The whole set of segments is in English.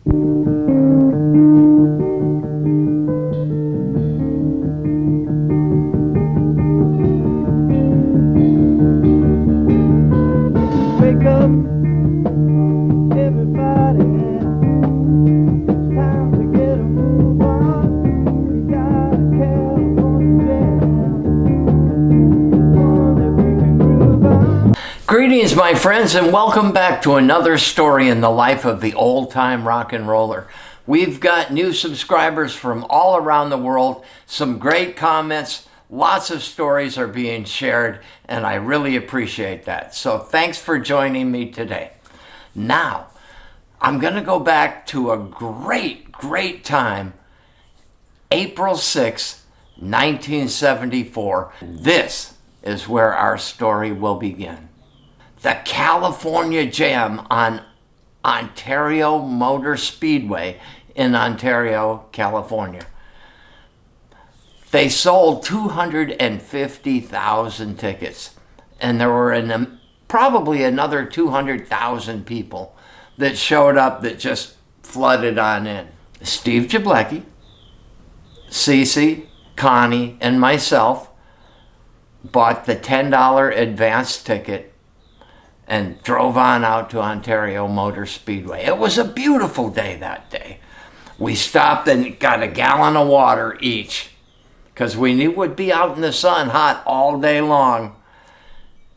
Wake up, everybody, it's time to get a move on. We got a California jam, one that we can groove on. Greetings, my friends, and welcome back to another story in the life of the old-time rock and roller. We've got new subscribers from all around the world, some great comments, lots of stories are being shared, and I really appreciate that. So thanks for joining me today. Now, I'm going to go back to a great time, April 6, 1974. This is where our story will begin. The California Jam on Ontario Motor Speedway in Ontario, California. They sold 250,000 tickets, and there were probably another 200,000 people that showed up that just flooded on in. Steve Jablecki, Cece, Connie, and myself bought the $10 advance ticket and drove on out to Ontario Motor Speedway. It was a beautiful day that day. We stopped and got a gallon of water each because we knew we'd be out in the sun hot all day long.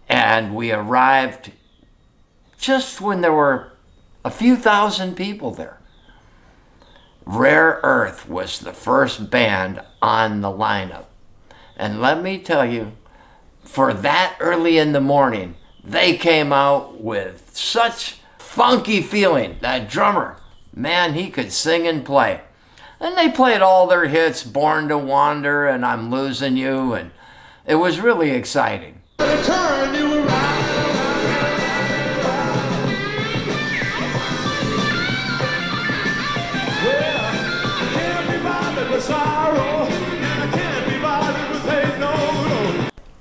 And we arrived just when there were a few thousand people there. Rare Earth was the first band on the lineup. And let me tell you, for that early in the morning, they came out with such funky feeling. That drummer, man, he could sing and play. And they played all their hits, Born to Wander and I'm Losing You, and it was really exciting. Turn you around. Well, I can't be bothered with sorrow, and I can't be bothered with pain, no.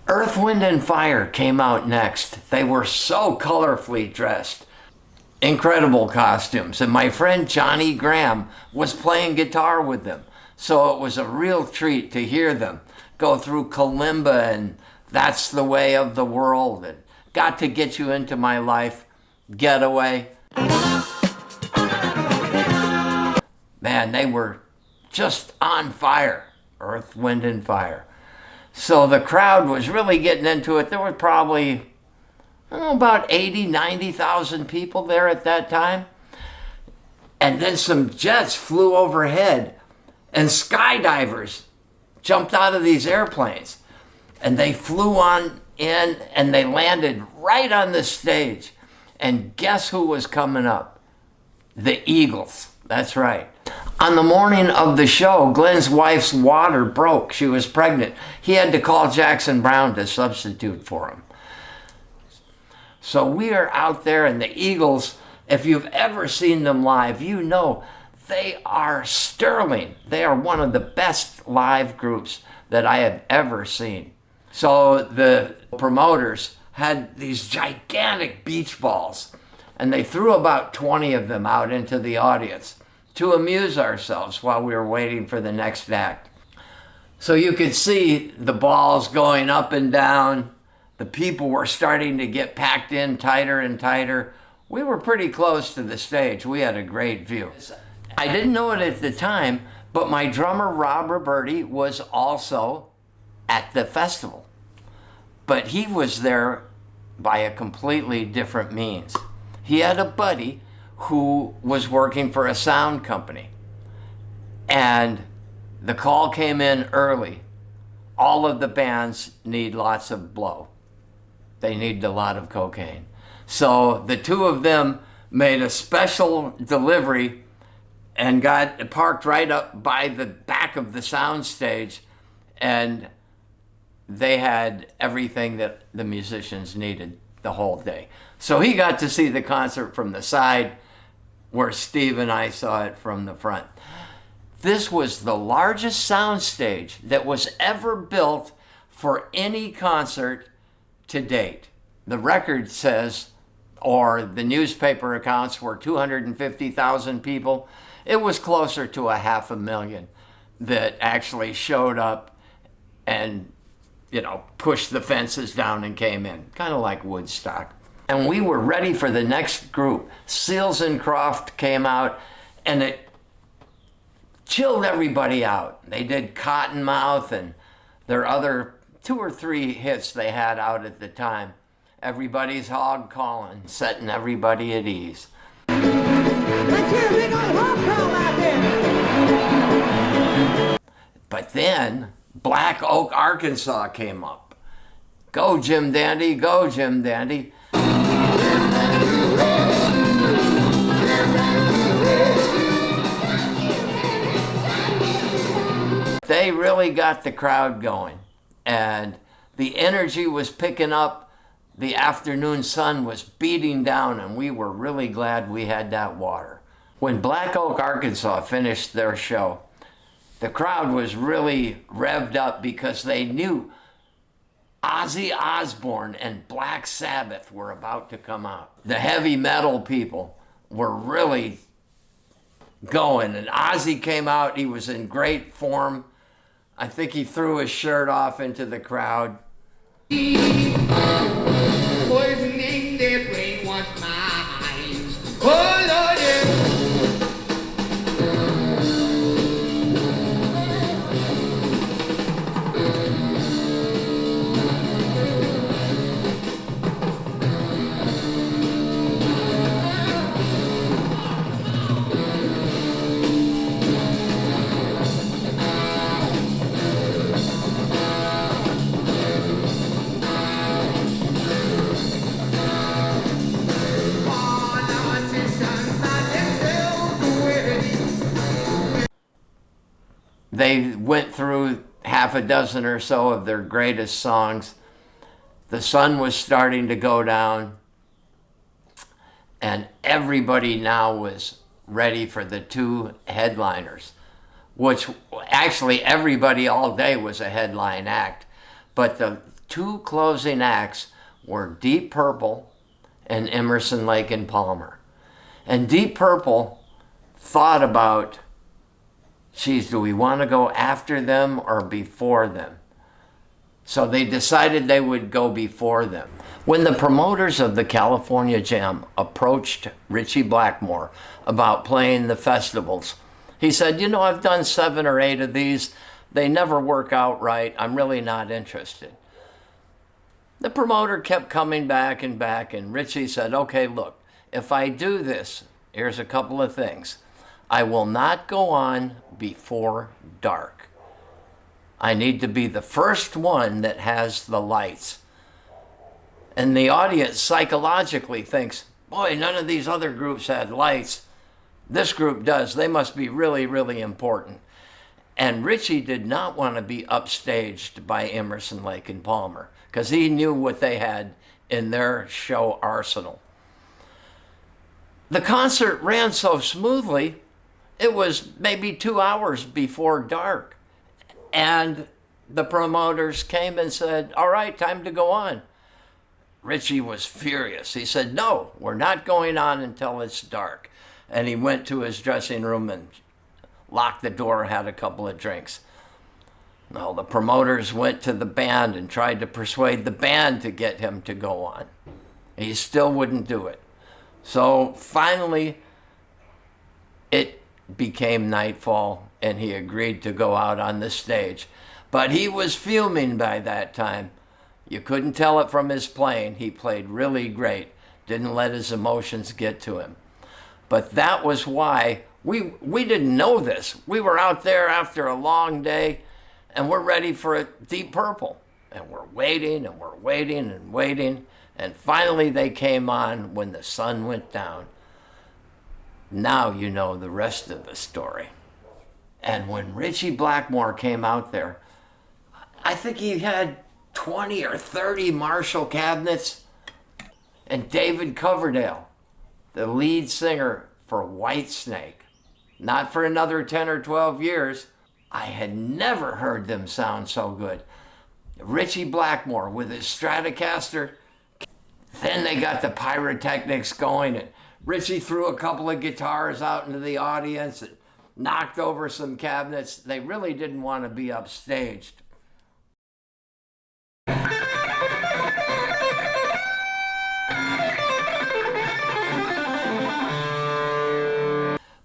Earth, Wind and Fire came out next. They were so colorfully dressed. Incredible costumes. And my friend Johnny Graham was playing guitar with them. So it was a real treat to hear them go through Kalimba and That's the Way of the World and Got to Get You Into My Life, Getaway. Man, they were just on fire. Earth, Wind and Fire. So the crowd was really getting into it. There were probably about 80, 90,000 people there at that time. And then some jets flew overhead and skydivers jumped out of these airplanes. And they flew on in and they landed right on the stage. And guess who was coming up? The Eagles. That's right. On the morning of the show, Glenn's wife's water broke. She was pregnant. He had to call Jackson Browne to substitute for him. So we are out there, and the Eagles, if you've ever seen them live, you know they are sterling. They are one of the best live groups that I have ever seen. So the promoters had these gigantic beach balls, and they threw about 20 of them out into the audience to amuse ourselves while we were waiting for the next act. So you could see the balls going up and down. The people were starting to get packed in tighter and tighter. We were pretty close to the stage. We had a great view. I didn't know it at the time, but my drummer, Rob Roberti, was also at the festival. But he was there by a completely different means. He had a buddy who was working for a sound company. And the call came in early. All of the bands need lots of blow. They need a lot of cocaine. So the two of them made a special delivery and got parked right up by the back of the sound stage, and they had everything that the musicians needed the whole day. So he got to see the concert from the side, where Steve and I saw it from the front. This was the largest sound stage that was ever built for any concert to date. The record says or the newspaper accounts were 250,000 people. It was closer to 500,000 that actually showed up and, pushed the fences down and came in, kind of like Woodstock. And we were ready for the next group. Seals and Croft came out, and it chilled everybody out. They did Cottonmouth and their other 2 or 3 hits they had out at the time. Everybody's Hog Calling, setting everybody at ease. Let's hear a big old hog call out there. But then Black Oak, Arkansas came up. Go, Jim Dandy, go, Jim Dandy. They really got the crowd going, and the energy was picking up. The afternoon sun was beating down, and we were really glad we had that water. When Black Oak, Arkansas finished their show, the crowd was really revved up because they knew Ozzy Osbourne and Black Sabbath were about to come out. The heavy metal people were really going, and Ozzy came out. He was in great form. I think he threw his shirt off into the crowd. Poisoning their brainwashed minds. Oh, Lord, yeah. They went through 6 or so of their greatest songs. The sun was starting to go down, and everybody now was ready for the 2 headliners, which actually everybody all day was a headline act. But the 2 closing acts were Deep Purple and Emerson, Lake and Palmer. And Deep Purple thought about, geez, do we want to go after them or before them? So they decided they would go before them. When the promoters of the California Jam approached Ritchie Blackmore about playing the festivals, he said, I've done 7 or 8 of these. They never work out right. I'm really not interested. The promoter kept coming back, and Ritchie said, okay, look, if I do this, here's a couple of things. I will not go on before dark. I need to be the first one that has the lights. And the audience psychologically thinks, boy, none of these other groups had lights. This group does. They must be really, really important. And Ritchie did not want to be upstaged by Emerson, Lake and Palmer because he knew what they had in their show arsenal. The concert ran so smoothly, it was maybe 2 hours before dark. And the promoters came and said, all right, time to go on. Ritchie was furious. He said, no, we're not going on until it's dark. And he went to his dressing room and locked the door, had a couple of drinks. Well, the promoters went to the band and tried to persuade the band to get him to go on. He still wouldn't do it. So finally, it became nightfall, and he agreed to go out on the stage. But he was fuming by that time. You couldn't tell it from his playing. He played really great, didn't let his emotions get to him. But that was why we didn't know this. We were out there after a long day, and we're ready for a Deep Purple. And we're waiting, and we're waiting, and waiting. And finally they came on when the sun went down. Now you know the rest of the story. And when Ritchie Blackmore came out there, I think he had 20 or 30 Marshall cabinets. And David Coverdale, the lead singer for Whitesnake, not for another 10 or 12 years. I had never heard them sound so good. Ritchie Blackmore with his Stratocaster, Then they got the pyrotechnics going, and Richie threw a couple of guitars out into the audience and knocked over some cabinets. They really didn't want to be upstaged.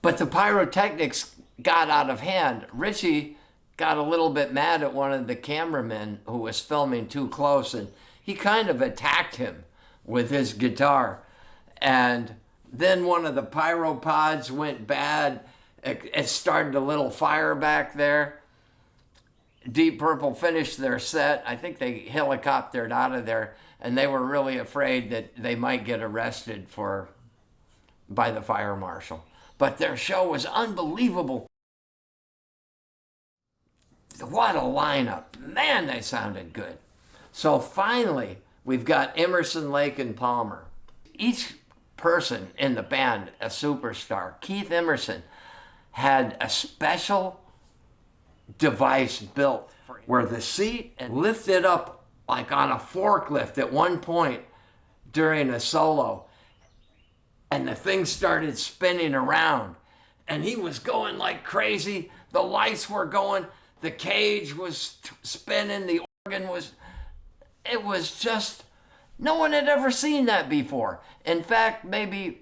But the pyrotechnics got out of hand. Richie got a little bit mad at one of the cameramen who was filming too close, and he kind of attacked him with his guitar. And then one of the pyro pods went bad. It started a little fire back there. Deep Purple finished their set. I think they helicoptered out of there, and they were really afraid that they might get arrested by the fire marshal. But their show was unbelievable. What a lineup. Man, they sounded good. So finally, we've got Emerson, Lake, and Palmer. Each person in the band, a superstar. Keith Emerson had a special device built where the seat lifted up like on a forklift at one point during a solo, and the thing started spinning around, and he was going like crazy. The lights were going, the cage was spinning, the organ was, it was just, no one had ever seen that before. In fact, maybe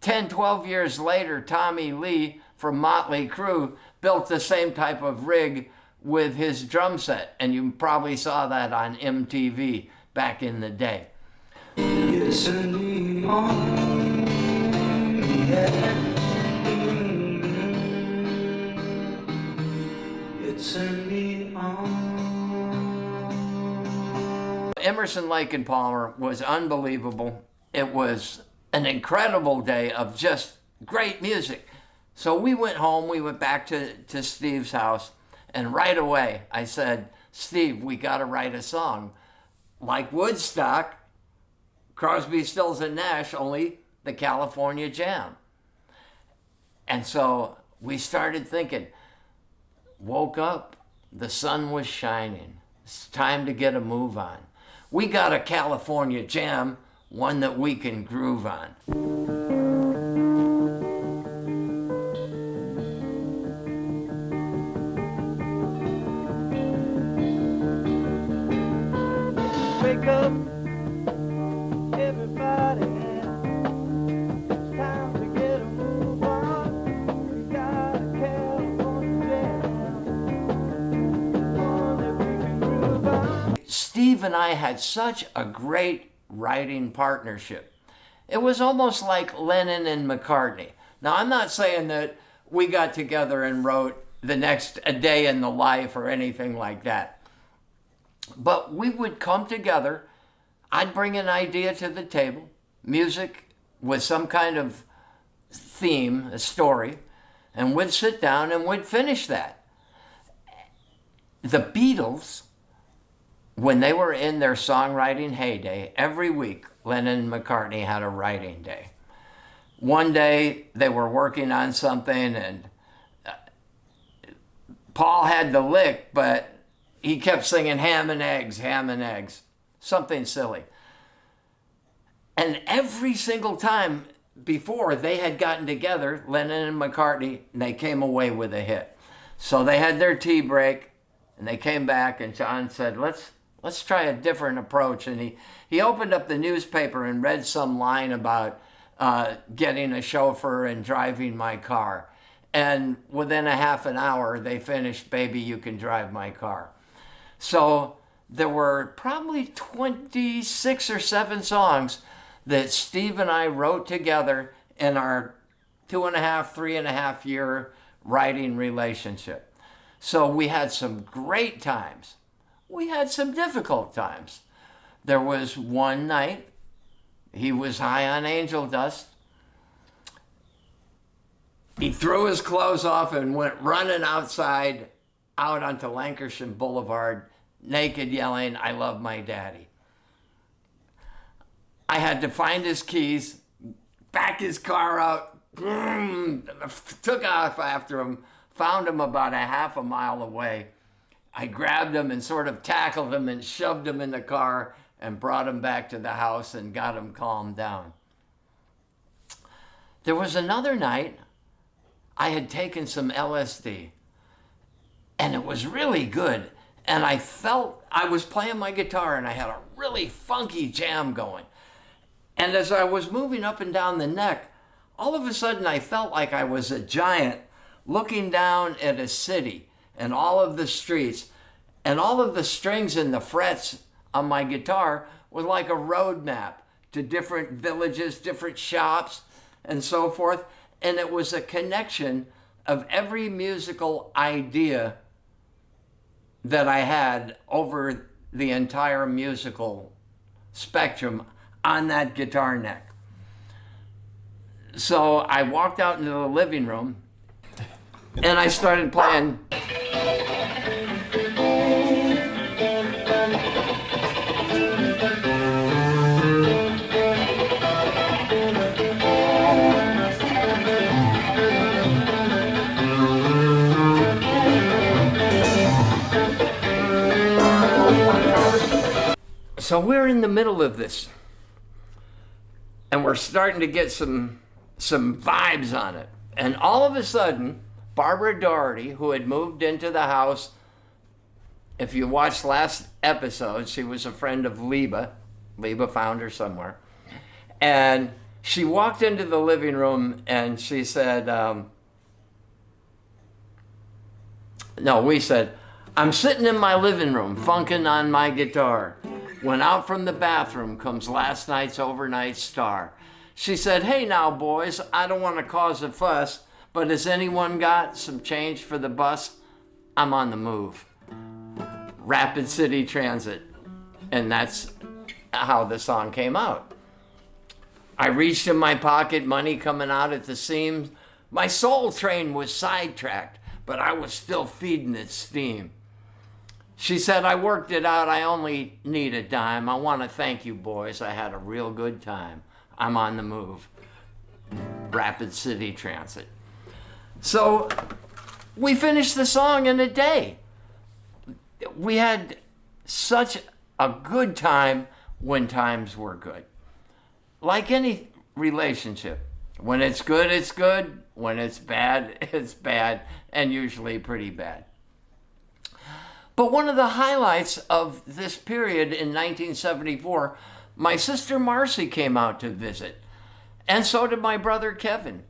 10, 12 years later, Tommy Lee from Motley Crue built the same type of rig with his drum set, and you probably saw that on MTV back in the day. It's a neon, yeah. It's a neon. Emerson, Lake, and Palmer was unbelievable. It was an incredible day of just great music. So we went home, we went back to Steve's house, and right away I said, Steve, we got to write a song like Woodstock, Crosby, Stills, and Nash, only the California Jam. And so we started thinking, woke up, the sun was shining. It's time to get a move on. We got a California Jam, one that we can groove on. Wake up, everybody, it's time to get a move on. We got a California Jam, one that we can groove on. Steve and I had such a great writing partnership. It was almost like Lennon and McCartney. Now, I'm not saying that we got together and wrote A Day in the Life or anything like that. But we would come together. I'd bring an idea to the table, music with some kind of theme, a story, and we'd sit down and we'd finish that. The Beatles, when they were in their songwriting heyday, every week Lennon and McCartney had a writing day. One day they were working on something and Paul had the lick, but he kept singing ham and eggs, something silly. And every single time before they had gotten together, Lennon and McCartney, and they came away with a hit. So they had their tea break and they came back and John said, let's try a different approach. And he opened up the newspaper and read some line about getting a chauffeur and driving my car. And within a half an hour, they finished Baby, You Can Drive My Car. So there were probably 26 or 7 songs that Steve and I wrote together in our 2.5, 3.5 year writing relationship. So we had some great times. We had some difficult times. There was one night, he was high on angel dust. He threw his clothes off and went running outside, out onto Lancashire Boulevard, naked, yelling, "I love my daddy." I had to find his keys, back his car out, took off after him, found him about a half a mile away. I grabbed him and sort of tackled him and shoved him in the car and brought him back to the house and got him calmed down. There was another night I had taken some LSD, and it was really good. And I felt I was playing my guitar and I had a really funky jam going. And as I was moving up and down the neck, all of a sudden I felt like I was a giant looking down at a city and all of the streets, and all of the strings and the frets on my guitar was like a road map to different villages, different shops, and so forth. And it was a connection of every musical idea that I had over the entire musical spectrum on that guitar neck. So I walked out into the living room and I started playing. So we're in the middle of this, and we're starting to get some vibes on it. And all of a sudden, Barbara Doherty, who had moved into the house, if you watched last episode, she was a friend of Liba. Liba found her somewhere. And she walked into the living room and she said, we said, "I'm sitting in my living room, funking on my guitar, when out from the bathroom comes last night's overnight star." She said, "Hey now, boys, I don't want to cause a fuss, but has anyone got some change for the bus? I'm on the move." Rapid City Transit. And that's how the song came out. I reached in my pocket, money coming out at the seams. My soul train was sidetracked, but I was still feeding it steam. She said, "I worked it out, I only need a dime. I want to thank you, boys, I had a real good time. I'm on the move." Rapid City Transit. So we finished the song in a day. We had such a good time when times were good. Like any relationship, when it's good, it's good. When it's bad, it's bad, and usually pretty bad. But one of the highlights of this period in 1974, my sister Marcy came out to visit, and so did my brother Kevin.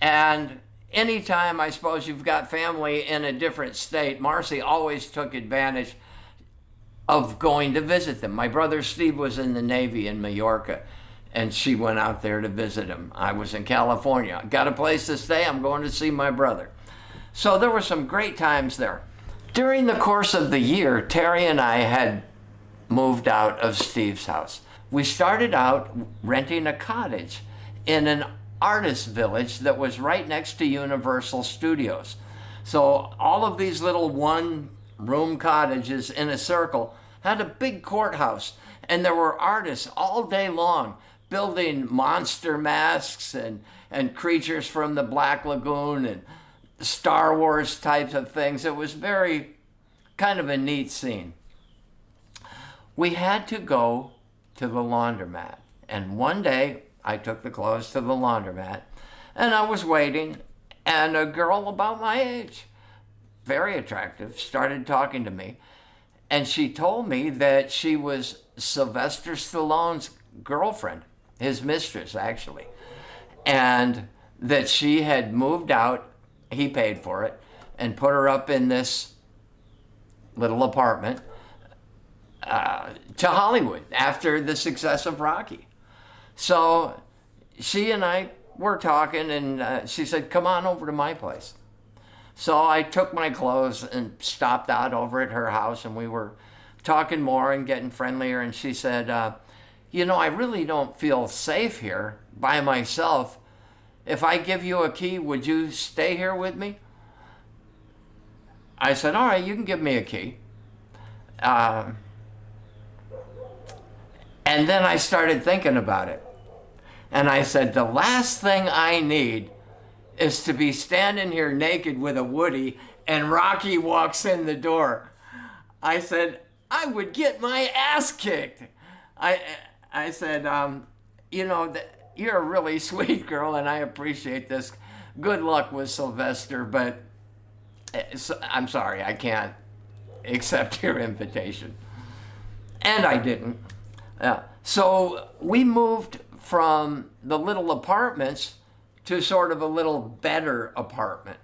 And anytime, I suppose, you've got family in a different state, Marcy always took advantage of going to visit them. My brother Steve was in the Navy in Mallorca, and she went out there to visit him. I was in California. Got a place to stay, I'm going to see my brother. So there were some great times there. During the course of the year, Terry and I had moved out of Steve's house. We started out renting a cottage in an artist village that was right next to Universal Studios. So all of these little one-room cottages in a circle had a big courthouse, and there were artists all day long building monster masks and creatures from the Black Lagoon and Star Wars types of things. It was very kind of a neat scene. We had to go to the laundromat, and one day I took the clothes to the laundromat, and I was waiting, and a girl about my age, very attractive, started talking to me, and she told me that she was Sylvester Stallone's girlfriend, his mistress actually, and that she had moved out, he paid for it, and put her up in this little apartment to Hollywood after the success of Rocky. So she and I were talking, and she said, "Come on over to my place." So I took my clothes and stopped out over at her house, and we were talking more and getting friendlier, and she said, I really don't feel safe here by myself. If I give you a key, would you stay here with me? I said, "All right, you can give me a key." And then I started thinking about it. And I said, the last thing I need is to be standing here naked with a Woody and Rocky walks in the door. I said, I would get my ass kicked. I I said, you know, you're a really sweet girl, and I appreciate this. Good luck with Sylvester, but I'm sorry, I can't accept your invitation. And I didn't. So we moved from the little apartments to sort of a little better apartment.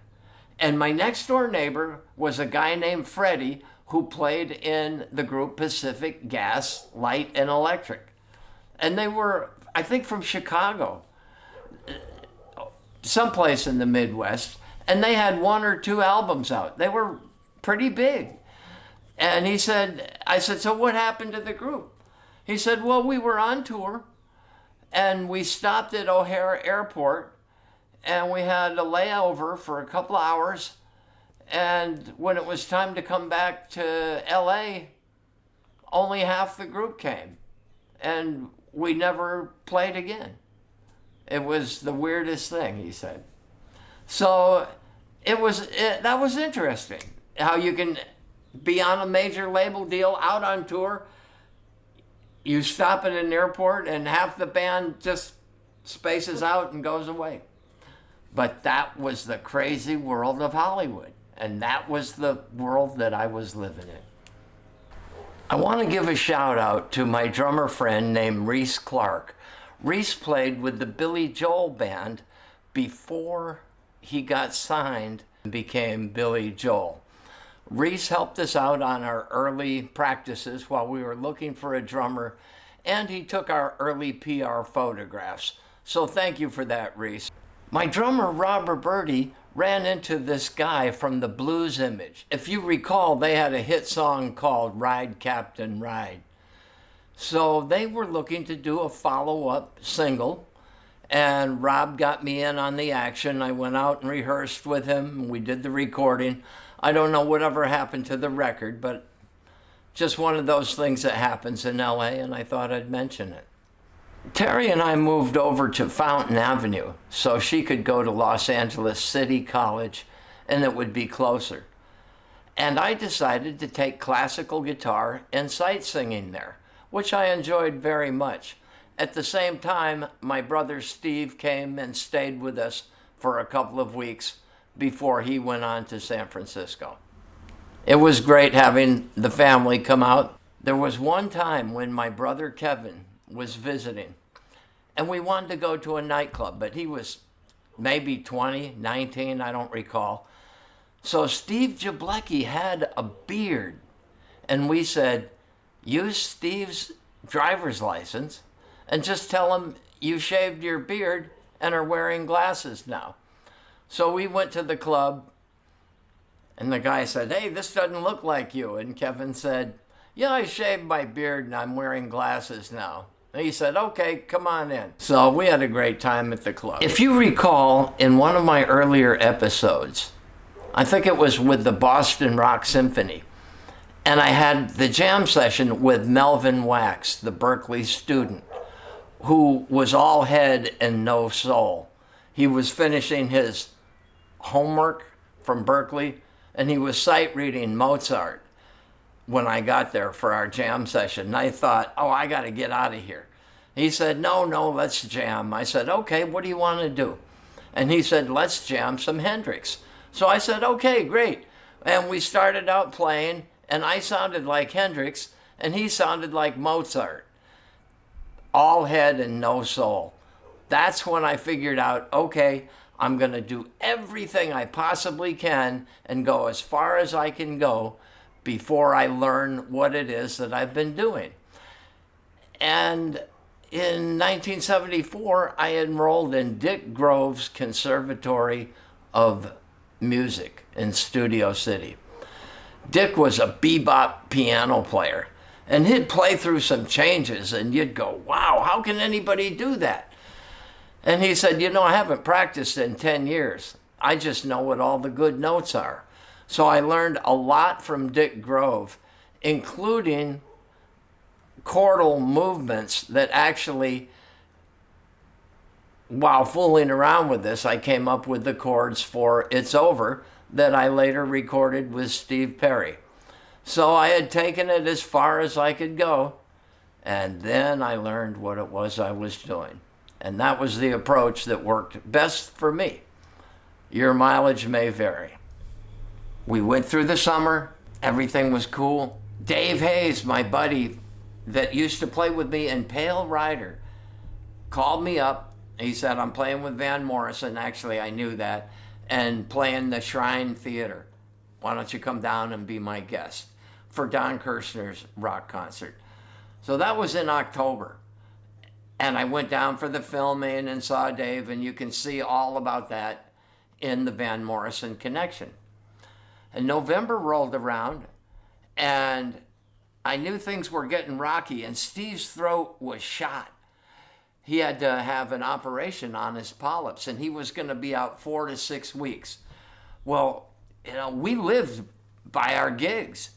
And my next door neighbor was a guy named Freddie who played in the group Pacific Gas, Light, and Electric. And they were, I think, from Chicago, someplace in the Midwest. And they had 1 or 2 albums out. They were pretty big. And I said, so what happened to the group? He said, well, we were on tour and we stopped at O'Hare Airport and we had a layover for a couple of hours. And when it was time to come back to LA, only half the group came. And we never played again. It was the weirdest thing, he said. So that was interesting, how you can be on a major label deal, out on tour, you stop at an airport and half the band just spaces out and goes away. But that was the crazy world of Hollywood, and that was the world that I was living in. I want to give a shout out to my drummer friend named Reese Clark. Reese played with the Billy Joel band before he got signed and became Billy Joel. Reese helped us out on our early practices while we were looking for a drummer, and he took our early PR photographs. So thank you for that, Reese. My drummer, Rob Roberti, ran into this guy from the Blues Image. If you recall, they had a hit song called Ride, Captain, Ride. So they were looking to do a follow-up single, and Rob got me in on the action. I went out and rehearsed with him. We did the recording. I don't know whatever happened to the record, but just one of those things that happens in LA, and I thought I'd mention it. Terry and I moved over to Fountain Avenue so she could go to Los Angeles City College and it would be closer. And I decided to take classical guitar and sight singing there, which I enjoyed very much. At the same time, my brother Steve came and stayed with us for a couple of weeks before he went on to San Francisco. It was great having the family come out. There was one time when my brother Kevin was visiting, and we wanted to go to a nightclub, but he was maybe 20, 19, I don't recall. So Steve Jablecki had a beard, and we said, use Steve's driver's license and just tell him you shaved your beard and are wearing glasses now. So we went to the club, and the guy said, hey, this doesn't look like you. And Kevin said, yeah, I shaved my beard and I'm wearing glasses now. And he said, okay, come on in. So we had a great time at the club. If you recall, in one of my earlier episodes, I think it was with the Boston Rock Symphony, and I had the jam session with Melvin Wax, the Berkeley student, who was all head and no soul. He was finishing his homework from Berkeley, and he was sight reading Mozart when I got there for our jam session. And I thought, oh, I got to get out of here. He said, no, let's jam. I said, okay, what do you want to do? And he said, let's jam some Hendrix. So I said, okay, great. And we started out playing, and I sounded like Hendrix, and he sounded like Mozart. All head and no soul. That's when I figured out, okay, I'm going to do everything I possibly can and go as far as I can go before I learn what it is that I've been doing. And in 1974, I enrolled in Dick Groves Conservatory of Music in Studio City. Dick was a bebop piano player, and he'd play through some changes, and you'd go, wow, how can anybody do that? And he said, I haven't practiced in 10 years. I just know what all the good notes are. So I learned a lot from Dick Grove, including chordal movements that actually, while fooling around with this, I came up with the chords for It's Over that I later recorded with Steve Perry. So I had taken it as far as I could go, And then I learned what it was I was doing. And that was the approach that worked best for me. Your mileage may vary. We went through the summer. Everything was cool. Dave Hayes, my buddy that used to play with me in Pale Rider, called me up. He said, I'm playing with Van Morrison. Actually, I knew that. And playing the Shrine Theater. Why don't you come down and be my guest for Don Kirshner's rock concert? So that was in October. And I went down for the filming and saw Dave, and you can see all about that in the Van Morrison connection. And November rolled around, and I knew things were getting rocky, and Steve's throat was shot. He had to have an operation on his polyps, and he was going to be out 4 to 6 weeks. Well, we lived by our gigs,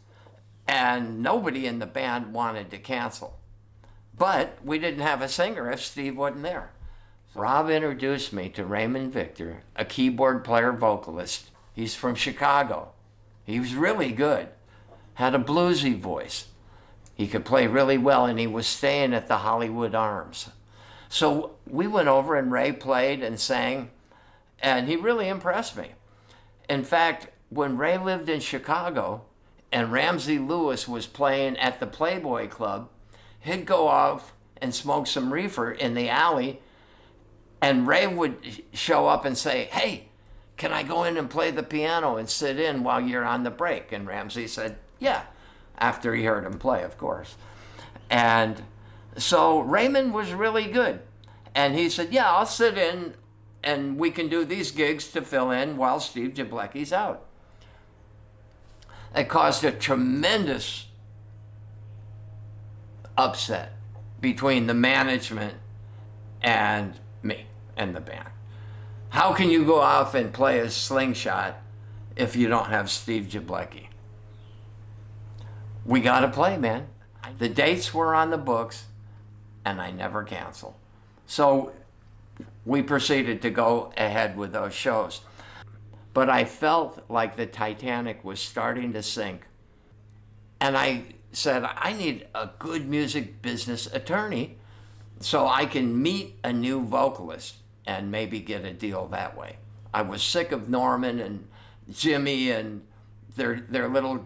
and nobody in the band wanted to cancel. But we didn't have a singer if Steve wasn't there. Rob introduced me to Raymond Victor, a keyboard player vocalist. He's from Chicago. He was really good, had a bluesy voice. He could play really well, and he was staying at the Hollywood Arms. So we went over, and Ray played and sang, and he really impressed me. In fact, when Ray lived in Chicago and Ramsey Lewis was playing at the Playboy Club, he'd go off and smoke some reefer in the alley, and Ray would show up and say, hey, can I go in and play the piano and sit in while you're on the break? And Ramsey said, yeah, after he heard him play, of course. And so Raymond was really good. And he said, yeah, I'll sit in and we can do these gigs to fill in while Steve Jablecki's out. It caused a tremendous upset between the management and me and the band. How can you go off and play a slingshot if you don't have Steve Jablecki? We got to play, man. The dates were on the books, and I never canceled. So we proceeded to go ahead with those shows. But I felt like the Titanic was starting to sink. And I said, I need a good music business attorney so I can meet a new vocalist and maybe get a deal that way. I was sick of Norman and Jimmy and their little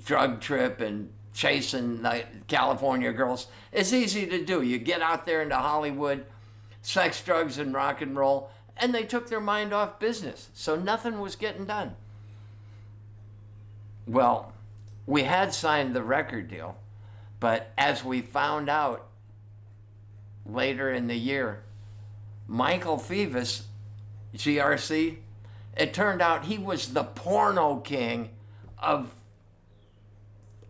drug trip and chasing the California girls. It's easy to do. You get out there into Hollywood, sex, drugs, and rock and roll, and they took their mind off business. So nothing was getting done. Well, we had signed the record deal, but as we found out later in the year, Michael Fivas, GRC, it turned out he was the porno king of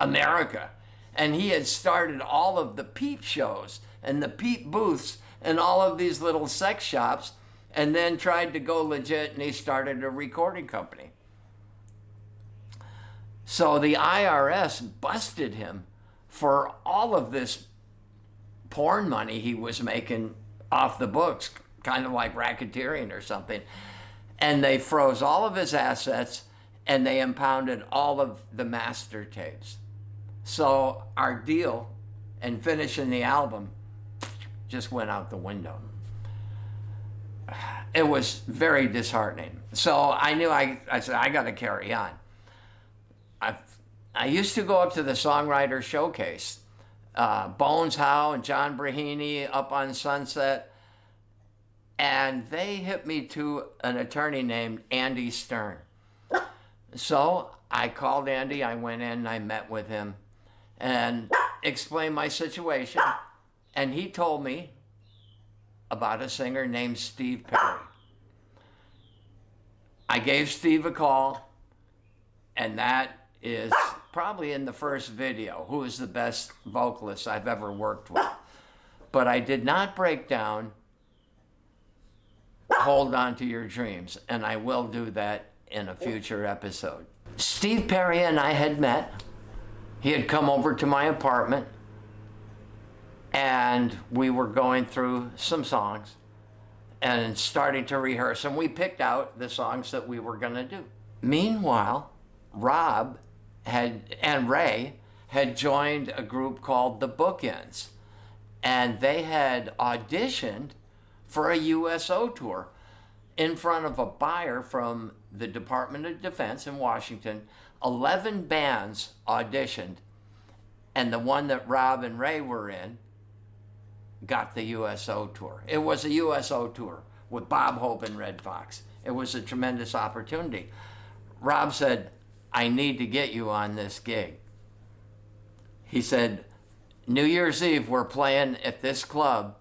America. And he had started all of the peep shows and the peep booths and all of these little sex shops, and then tried to go legit, and he started a recording company. So the IRS busted him for all of this porn money he was making off the books, kind of like racketeering or something. And they froze all of his assets, and they impounded all of the master tapes. So our deal and finishing the album just went out the window. It was very disheartening. So I knew I said, I got to carry on. I used to go up to the Songwriter Showcase, Bones Howe and John Brahini up on Sunset, and they hit me to an attorney named Andy Stern. So I called Andy, I went in and I met with him and explained my situation, and he told me about a singer named Steve Perry. I gave Steve a call, and that is probably in the first video, who is the best vocalist I've ever worked with. But I did not break down, hold on to your dreams, and I will do that in a future episode. Steve Perry and I had met. He had come over to my apartment, and we were going through some songs and starting to rehearse, and we picked out the songs that we were going to do. Meanwhile, Rob and Ray had joined a group called the Bookends. and they had auditioned for a USO tour in front of a buyer from the Department of Defense in Washington. 11 bands auditioned, and the one that Rob and Ray were in got the USO tour. It was a USO tour with Bob Hope and Red Fox. It was a tremendous opportunity. Rob said, I need to get you on this gig. He said, New Year's Eve, we're playing at this club.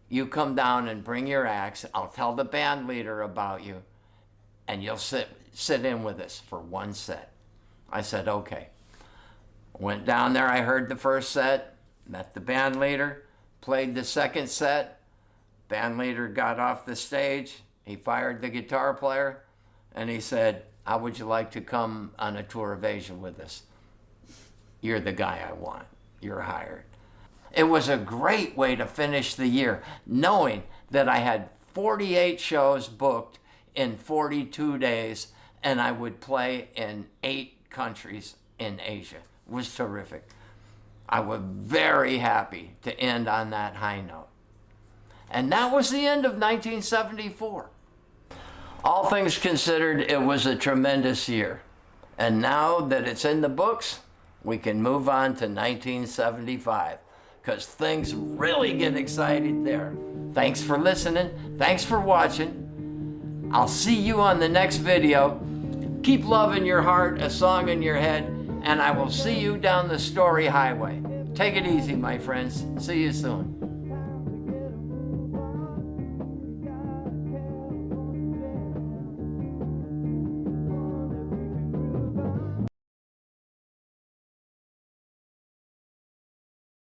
You come down and bring your axe. I'll tell the band leader about you, and you'll sit in with us for one set. I said, okay. Went down there, I heard the first set, met the band leader, played the second set. Band leader got off the stage. He fired the guitar player, and he said, how would you like to come on a tour of Asia with us? You're the guy I want. You're hired. It was a great way to finish the year, knowing that I had 48 shows booked in 42 days, and I would play in 8 countries in Asia. It was terrific. I was very happy to end on that high note. And that was the end of 1974. All things considered, it was a tremendous year. And now that it's in the books, we can move on to 1975, because things really get excited there. Thanks for listening. Thanks for watching. I'll see you on the next video. Keep love in your heart, a song in your head, and I will see you down the Story Highway. Take it easy, my friends. See you soon.